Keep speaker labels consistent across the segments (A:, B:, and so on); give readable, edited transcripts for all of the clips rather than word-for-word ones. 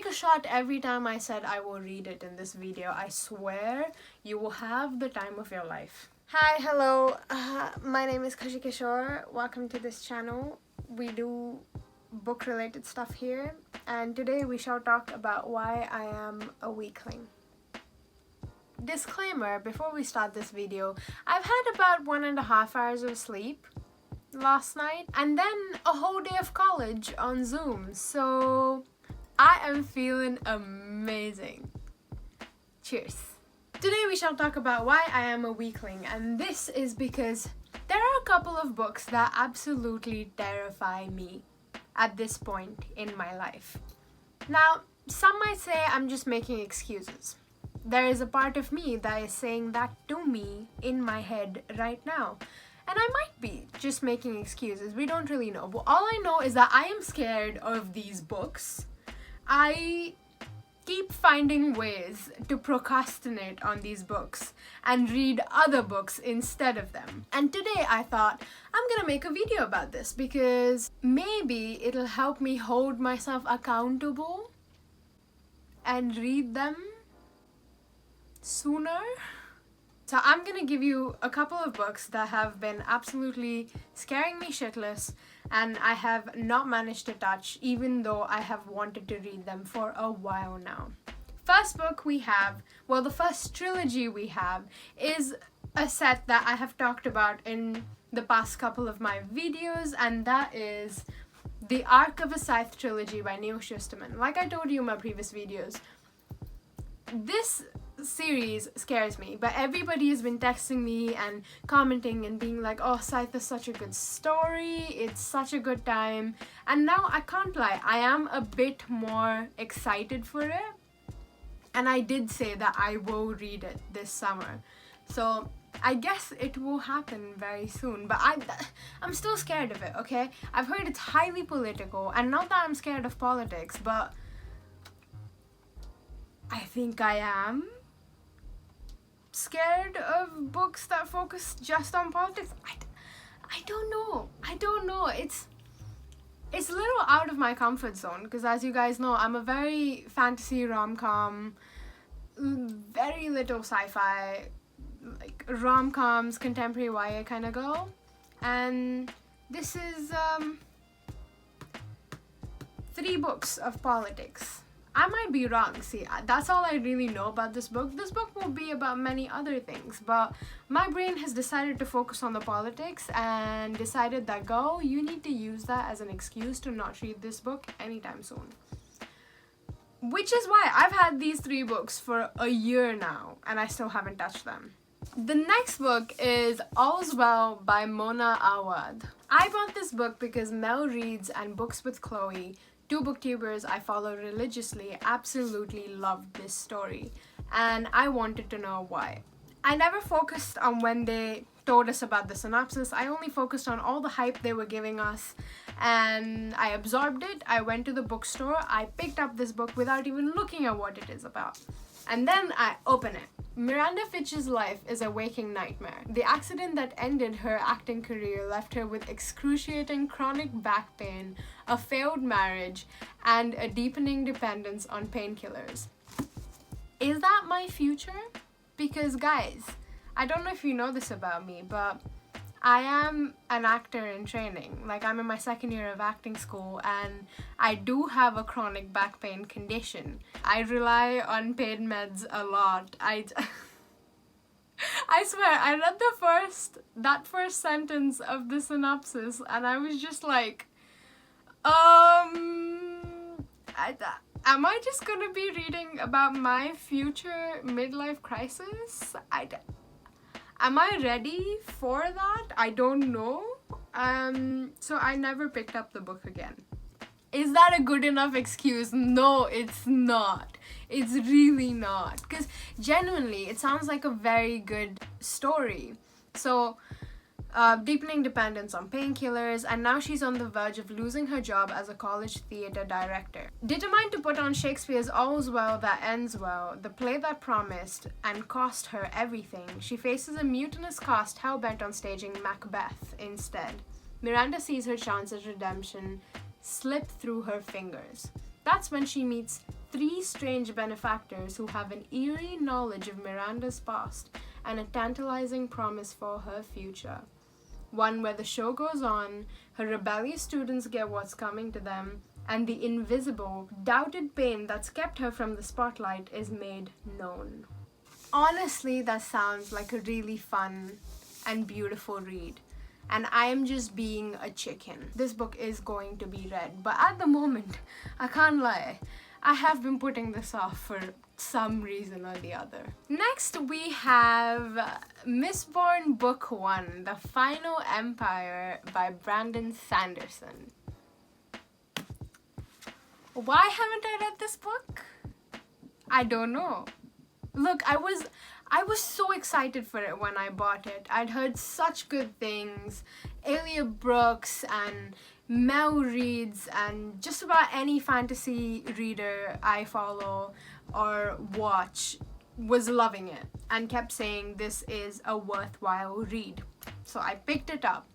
A: a shot every time I said I will read it in this video. I swear you will have the time of your life. Hi, hello, my name is Khushi Kishore. Welcome to this channel. We do book related stuff here, and today we shall talk about why I am a weakling. Disclaimer, before we start this video, I've had about 1.5 hours of sleep last night and then a whole day of college on Zoom, so I am feeling amazing. Cheers. Today we shall talk about why I am a weakling, and this is because there are a couple of books that absolutely terrify me at this point in my life. Now, some might say I'm just making excuses. There is a part of me that is saying that to me in my head right now. And I might be just making excuses. We don't really know. But all I know is that I am scared of these books. I keep finding ways to procrastinate on these books and read other books instead of them. And today I thought I'm gonna make a video about this because maybe it'll help me hold myself accountable and read them sooner. So I'm gonna give you a couple of books that have been absolutely scaring me shitless and I have not managed to touch, even though I have wanted to read them for a while now. First book we have, well, the first trilogy we have is a set that I have talked about in the past couple of my videos, and that is the Arc of a Scythe trilogy by Shusterman. Like I told you in my previous videos, this series scares me, but everybody has been texting me and commenting and being like, oh, Scythe is such a good story, it's such a good time, and now I can't lie, I am a bit more excited for it, and I did say that I will read it this summer, so I guess it will happen very soon, but I'm still scared of it, okay? I've heard it's highly political, and not that I'm scared of politics, but I think I am scared of books that focus just on politics. I don't know. It's a little out of my comfort zone because, as you guys know, I'm a very fantasy rom-com, very little sci-fi, like rom-coms, contemporary YA kind of girl, and this is 3 books of politics. I might be wrong, see, that's all I really know about this book. This book will be about many other things, but my brain has decided to focus on the politics and decided that, girl, you need to use that as an excuse to not read this book anytime soon. Which is why I've had these 3 books for a year now, and I still haven't touched them. The next book is All's Well by Mona Awad. I bought this book because Mel Reads and Books with Chloe, 2 booktubers I follow religiously, absolutely loved this story, and I wanted to know why. I never focused on when they told us about the synopsis. I only focused on all the hype they were giving us, and I absorbed it. I went to the bookstore, I picked up this book without even looking at what it is about, and then I open it. Miranda Fitch's life is a waking nightmare. The accident that ended her acting career left her with excruciating chronic back pain, a failed marriage, and a deepening dependence on painkillers. Is that my future? Because guys, I don't know if you know this about me, but I am an actor in training. Like, I'm in my 2nd year of acting school, and I do have a chronic back pain condition. I rely on pain meds a lot. I swear, I read that first sentence of the synopsis, and I was just like, am I just gonna be reading about my future midlife crisis? Am I ready for that? I don't know. So I never picked up the book again. Is that a good enough excuse? No, it's not. It's really not. Because genuinely, it sounds like a very good story. So, deepening dependence on painkillers, and now she's on the verge of losing her job as a college theatre director. Determined to put on Shakespeare's All's Well That Ends Well, the play that promised and cost her everything, she faces a mutinous cast hell-bent on staging Macbeth instead. Miranda sees her chance at redemption slip through her fingers. That's when she meets three strange benefactors who have an eerie knowledge of Miranda's past and a tantalizing promise for her future. One where the show goes on, her rebellious students get what's coming to them, and the invisible, doubted pain that's kept her from the spotlight is made known. Honestly, that sounds like a really fun and beautiful read. And I am just being a chicken. This book is going to be read, but at the moment, I can't lie, I have been putting this off for some reason or the other. Next, we have Mistborn Book 1, The Final Empire by Brandon Sanderson. Why haven't I read this book? I don't know. Look, I was so excited for it when I bought it. I'd heard such good things. Elia Brooks and Mel reads and just about any fantasy reader I follow or watch was loving it and kept saying this is a worthwhile read. So I picked it up,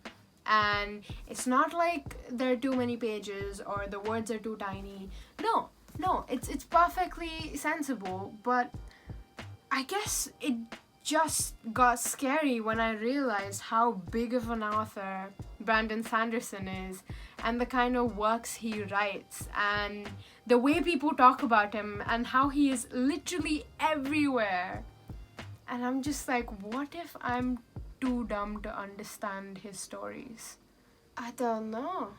A: and it's not like there are too many pages or the words are too tiny. No, it's perfectly sensible, but I guess it just got scary when I realized how big of an author Brandon Sanderson is and the kind of works he writes and the way people talk about him and how he is literally everywhere. And I'm just like, what if I'm too dumb to understand his stories? I don't know.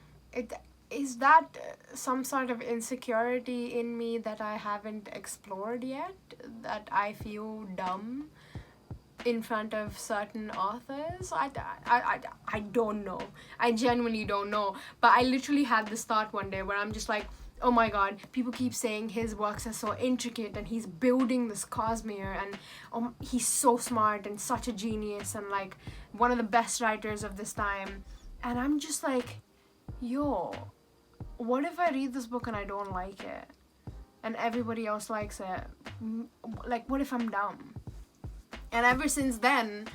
A: Is that some sort of insecurity in me that I haven't explored yet? That I feel dumb in front of certain authors? I don't know. I genuinely don't know. But I literally had this thought one day where I'm just like, oh my god, people keep saying his works are so intricate and he's building this cosmere and he's so smart and such a genius and like one of the best writers of this time. And I'm just like, yo, what if I read this book and I don't like it? And everybody else likes it? Like, what if I'm dumb? And ever since then,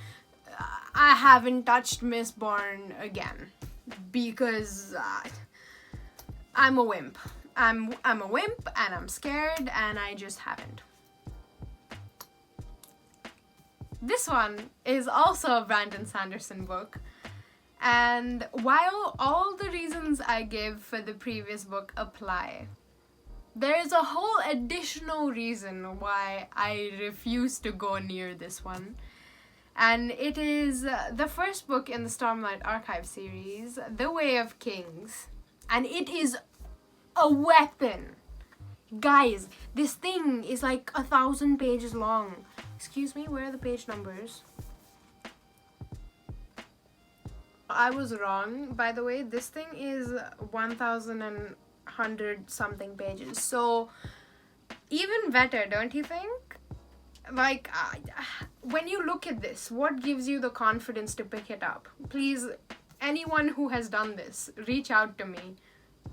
A: I haven't touched Mistborn again. Because I'm a wimp. I'm a wimp and I'm scared and I just haven't. This one is also a Brandon Sanderson book. And while all the reasons I give for the previous book apply, there is a whole additional reason why I refuse to go near this one. And it is the first book in the Stormlight Archive series, The Way of Kings. And it is a weapon. Guys, this thing is like 1,000 pages long. Excuse me, where are the page numbers? I was wrong, by the way. This thing is 1,100 something pages. So, even better, don't you think? Like, when you look at this, what gives you the confidence to pick it up? Please, anyone who has done this, reach out to me.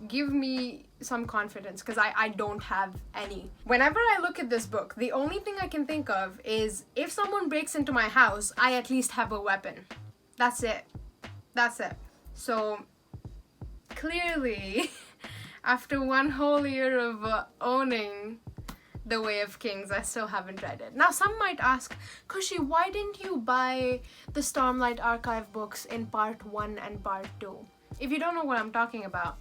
A: Give me some confidence, because I don't have any. Whenever I look at this book, the only thing I can think of is if someone breaks into my house, I at least have a weapon. That's it. So, clearly, after one whole year of owning The Way of Kings, I still haven't read it. Now, some might ask, Khushi, why didn't you buy the Stormlight Archive books in part 1 and part 2? If you don't know what I'm talking about,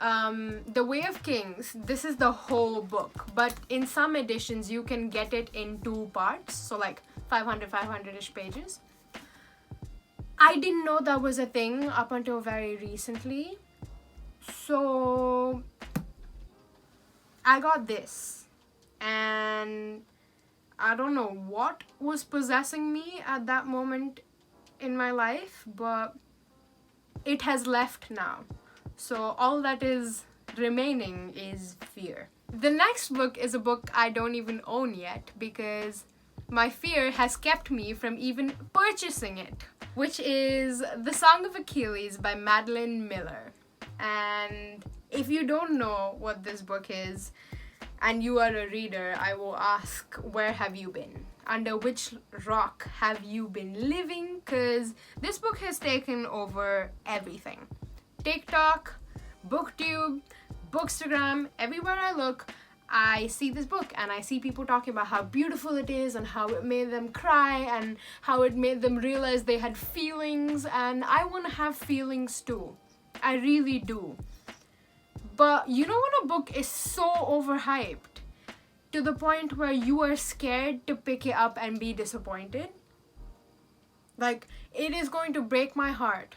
A: The Way of Kings, this is the whole book, but in some editions you can get it in 2 parts, so like 500-ish pages. I didn't know that was a thing up until very recently, so I got this, and I don't know what was possessing me at that moment in my life, but it has left now. So all that is remaining is fear. The next book is a book I don't even own yet because my fear has kept me from even purchasing it, which is The Song of Achilles by Madeline Miller. And if you don't know what this book is, and you are a reader, I will ask, where have you been? Under which rock have you been living? Because this book has taken over everything. TikTok, BookTube, Bookstagram, everywhere I look, I see this book and I see people talking about how beautiful it is and how it made them cry and how it made them realize they had feelings, and I want to have feelings too. I really do. But you know when a book is so overhyped to the point where you are scared to pick it up and be disappointed? Like, it is going to break my heart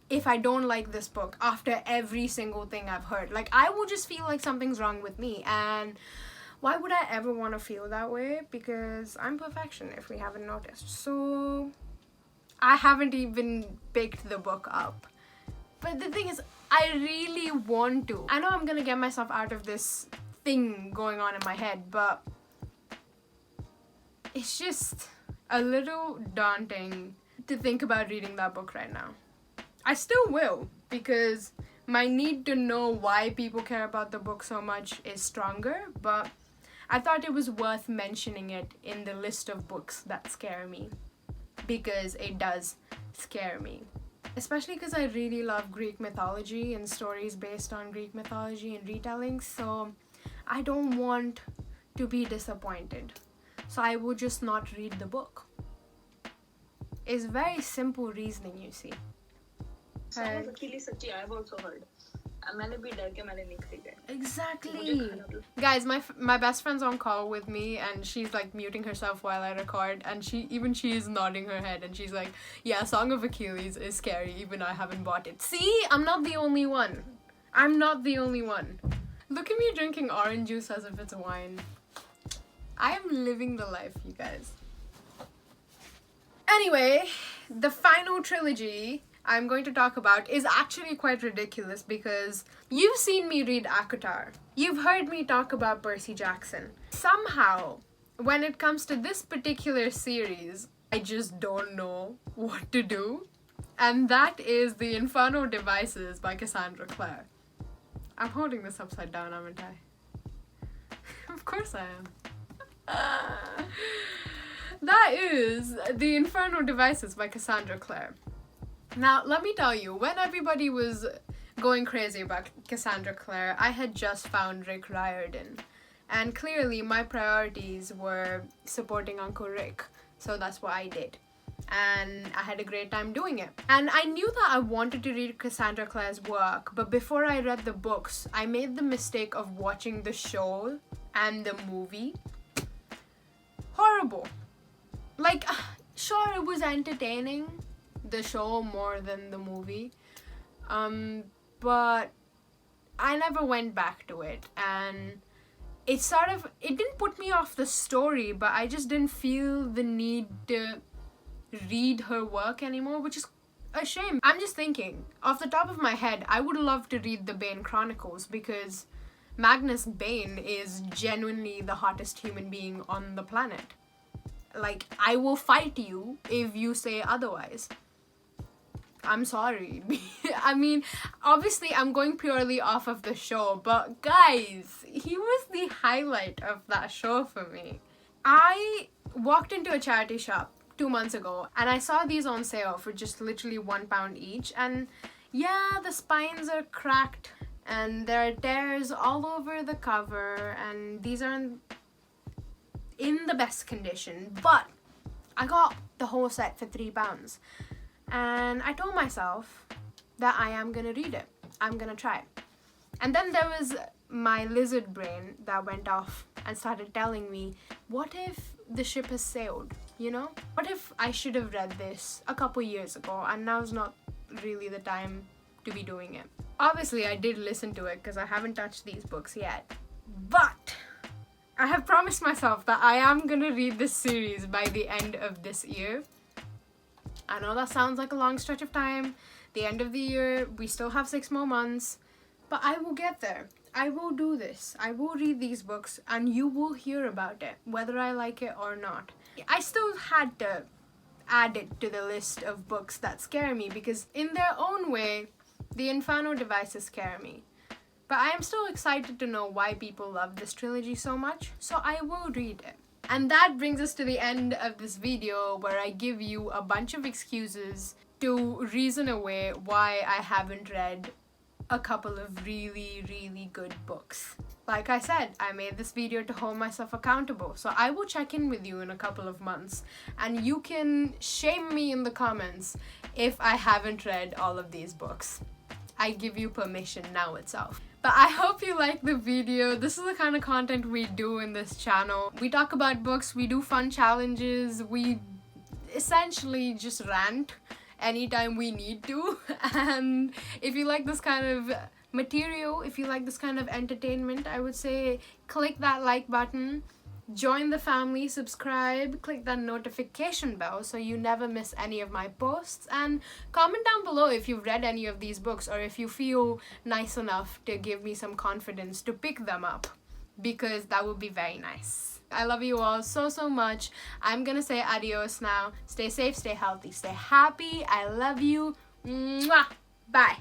A: if I don't like this book after every single thing I've heard. Like, I will just feel like something's wrong with me, and why would I ever want to feel that way? Because I'm perfection, if we haven't noticed. So I haven't even picked the book up. But the thing is, I really want to. I know I'm gonna get myself out of this thing going on in my head, but it's just a little daunting to think about reading that book right now. I still will, because my need to know why people care about the book so much is stronger, but I thought it was worth mentioning it in the list of books that scare me, because it does scare me. Especially because I really love Greek mythology and stories based on Greek mythology and retellings, so I don't want to be disappointed. So I will just not read the book. It's very simple reasoning, you see.
B: Song of Achilles, I have also heard.
A: Exactly. Guys, my best friend's on call with me, and she's like muting herself while I record, and she is nodding her head, and she's like, yeah, Song of Achilles is scary, even I haven't bought it. See, I'm not the only one. Look at me drinking orange juice as if it's wine. I am living the life, you guys. Anyway, the final trilogy I'm going to talk about is actually quite ridiculous, because you've seen me read ACOTAR. You've heard me talk about Percy Jackson. Somehow, when it comes to this particular series, I just don't know what to do. And that is The Infernal Devices by Cassandra Clare. I'm holding this upside down, aren't I? Of course I am. That is The Infernal Devices by Cassandra Clare. Now, let me tell you, when everybody was going crazy about Cassandra Clare, I had just found Rick Riordan. And clearly, my priorities were supporting Uncle Rick. So that's what I did. And I had a great time doing it. And I knew that I wanted to read Cassandra Clare's work, but before I read the books, I made the mistake of watching the show and the movie. Horrible. Like, sure, it was entertaining, the show, more than the movie, but I never went back to it, and it didn't put me off the story, but I just didn't feel the need to read her work anymore, which is a shame. I'm just thinking, off the top of my head, I would love to read the Bane Chronicles, because Magnus Bane is genuinely the hottest human being on the planet. Like, I will fight you if you say otherwise. I'm sorry. I mean, obviously I'm going purely off of the show, but guys, he was the highlight of that show for me. I walked into a charity shop 2 months ago and I saw these on sale for just literally £1 each, and yeah, the spines are cracked and there are tears all over the cover, and these are in the best condition, but I got the whole set for £3. And I told myself that I am gonna read it. I'm gonna try it. And then there was my lizard brain that went off and started telling me, what if the ship has sailed, you know? What if I should have read this a couple years ago and now's not really the time to be doing it? Obviously, I did listen to it because I haven't touched these books yet. But I have promised myself that I am gonna read this series by the end of this year. I know that sounds like a long stretch of time. The end of the year, we still have 6 more months. But I will get there. I will do this. I will read these books and you will hear about it, whether I like it or not. I still had to add it to the list of books that scare me, because in their own way, the Infernal Devices scare me. But I am still excited to know why people love this trilogy so much, so I will read it. And that brings us to the end of this video, where I give you a bunch of excuses to reason away why I haven't read a couple of really, really good books. Like I said, I made this video to hold myself accountable. So I will check in with you in a couple of months. And you can shame me in the comments if I haven't read all of these books. I give you permission now itself. But I hope you like the video. This is the kind of content we do in this channel. We talk about books, we do fun challenges, we essentially just rant anytime we need to. And if you like this kind of material, if you like this kind of entertainment, I would say click that like button, join the family, subscribe, click that notification bell so you never miss any of my posts, and comment down below if you've read any of these books or if you feel nice enough to give me some confidence to pick them up, because that would be very nice. I love you all so, so much. I'm gonna say adios now. Stay safe, stay healthy, stay happy. I love you. Mwah! Bye.